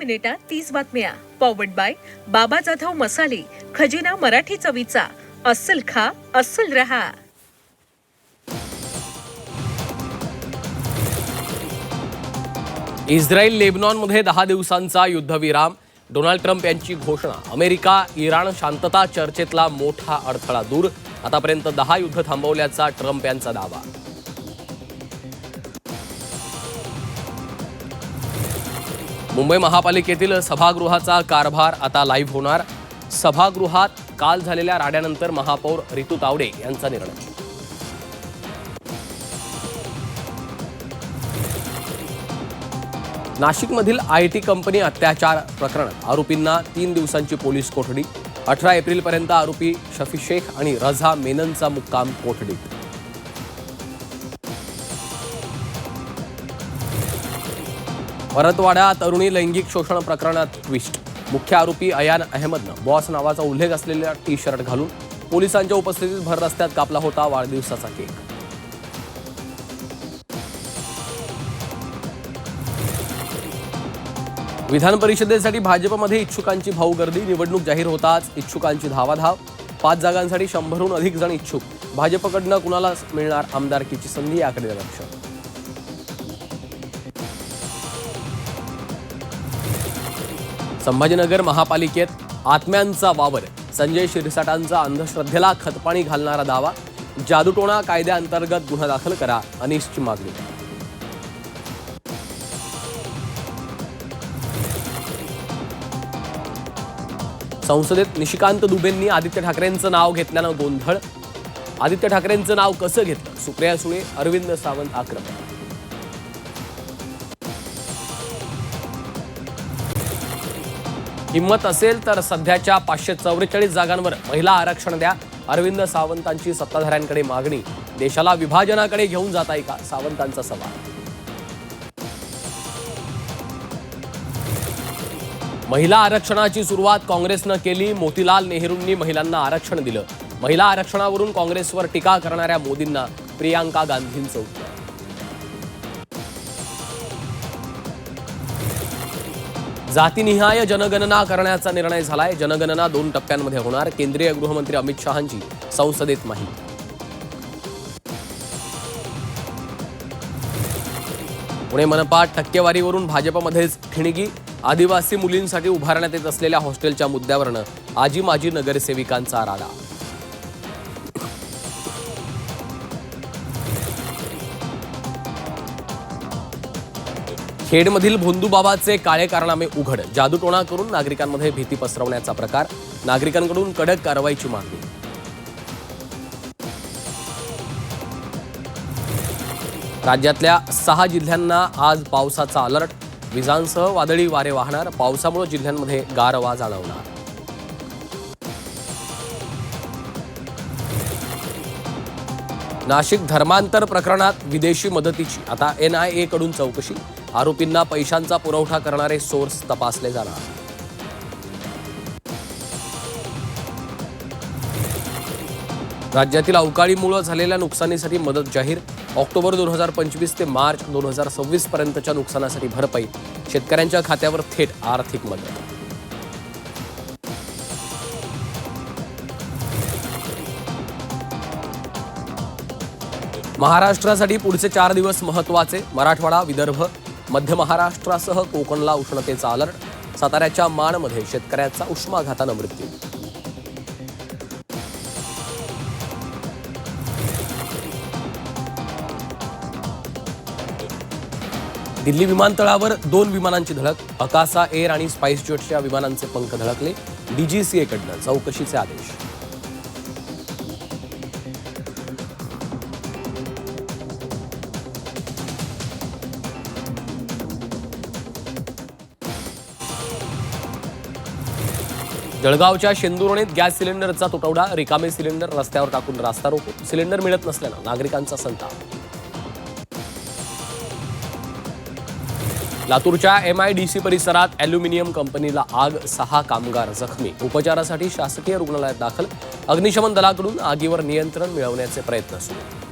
मिनिटात 30 बातम्या. Powered by बाबा जाधव मसाले, खजिना मराठी चवीचा. अस्सल खा, अस्सल रहा. इस्रायल लेबनॉनमध्ये 10 दिवसांचा युद्धविराम. डोनाल्ड ट्रम्प यांची घोषणा. अमेरिका इराण शांतता चर्चेतला मोठा अडथळा दूर. आतापर्यंत 10 युद्ध थांबवल्याचा ट्रम्प यांचा दावा. मुंबई महापालिकेतील सभागृहाचा कारभार आता लाईव्ह होणार. सभागृहात काल झालेल्या राड्यानंतर महापौर रितू तावडे यांचा निर्णय. नाशिकमधील आयटी कंपनी अत्याचार प्रकरणात आरोपींना 3 दिवसांची पोलीस कोठडी. 18 एप्रिलपर्यंत आरोपी शफी शेख आणि रझा मेननचा मुक्काम कोठडीत. परतवाडा तरुणी लैंगिक शोषण प्रकरणात ट्विस्ट. मुख्य आरोपी अयान अहमदनं बॉस नावाचा उल्लेख असलेला टी शर्ट घालून पोलिसांच्या उपस्थितीत भर रस्त्यात कापला होता वाढदिवसाचा केक. विधान परिषदेसाठी भाजपमध्ये इच्छुकांची भाऊगर्दी. निवडणूक जाहीर होताच इच्छुकांची धावाधाव. 5 जागांसाठी 100हून अधिक जण इच्छुक. भाजपकडनं कुणाला मिळणार आमदारकीची संधी याकडे लक्ष. संभाजीनगर महापालिकेत आत्म्यांचा वावर. संजय शिरसाटांचा अंधश्रद्धेला खतपाणी घालणारा दावा. जादूटोणा कायद्याअंतर्गत गुन्हा दाखल करा, अनिशची मागणी. संसदेत निशिकांत दुबेंनी आदित्य ठाकरेंचं नाव घेतल्यानं गोंधळ. आदित्य ठाकरेंचं नाव कसं घेतलं? सुप्रिया सुळे, अरविंद सावंत आक्रमक. हिम्मत असेल तर सध्याच्या 544 जागांवर महिला आरक्षण द्या. अरविंद सावंतांची सत्ताधाऱ्यांकडे मागणी. देशाला विभाजनाकडे घेऊन जाताय का? सावंतांचा सवाल. महिला आरक्षणाची सुरुवात काँग्रेसनं केली. मोतीलाल नेहरूंनी महिलांना आरक्षण दिलं. महिला आरक्षणावरून काँग्रेसवर टीका करणाऱ्या मोदींना प्रियांका गांधींचं उत्तर. जातीनिहाय जनगणना करण्याचा निर्णय झालाय. जनगणना 2 टप्प्यांमध्ये होणार. केंद्रीय गृहमंत्री अमित शहांची संसदेत माहिती. पुणे मनपात टक्केवारीवरून भाजपमध्येच ठिणगी. आदिवासी मुलींसाठी उभारण्यात येत असलेल्या हॉस्टेलच्या मुद्द्यावरनं आजी माजी नगरसेविकांचा राडा. खेडमधील भोंदूबाबाचे काळे कारनामे उघड. जादूटोणा करून नागरिकांमध्ये भीती पसरवण्याचा प्रकार. नागरिकांकडून कडक कारवाईची मागणी. राज्यातल्या 6 जिल्ह्यांना आज पावसाचा अलर्ट. विजांसह वादळी वारे वाहणार. पावसामुळे जिल्ह्यांमध्ये गारवा जाणवणार. नाशिक धर्मांतर प्रकरणात विदेशी मदतीची आता NIA कडून चौकशी. आरोपींना पैशांचा पुरवठा करणारे सोर्स तपासले जाणार. राज्यातील अवकाळीमुळे झालेल्या नुकसानीसाठी मदत जाहीर. ऑक्टोबर 2025 ते मार्च 2026 पर्यंतच्या नुकसानासाठी भरपाई. शेतकऱ्यांच्या खात्यावर थेट आर्थिक मदत. महाराष्ट्रासाठी पुढचे 4 दिवस महत्त्वाचे. मराठवाडा, विदर्भ, मध्य महाराष्ट्रासह कोकणला उष्णतेचा अलर्ट. साताऱ्याच्या माणमध्ये शेतकऱ्याचा उष्माघातानं मृत्यू. दिल्ली विमानतळावर 2 विमानांची धडक. अकासा एअर आणि स्पाइस जेटच्या विमानांचे पंख धडकले. DGCA कडनं चौकशीचे आदेश. जळगावच्या शेंदुर्णीत गॅस सिलेंडरचा तुटवडा. रिकामे सिलेंडर रस्त्यावर टाकून रास्ता रोको. सिलेंडर मिळत नसल्यानं नागरिकांचा संताप. लातूरच्या MIDC परिसरात ॲल्युमिनियम कंपनीला आग. 6 कामगार जखमी. उपचारासाठी शासकीय रुग्णालयात दाखल. अग्निशमन दलाकडून आगीवर नियंत्रण मिळवण्याचे प्रयत्न सुरू.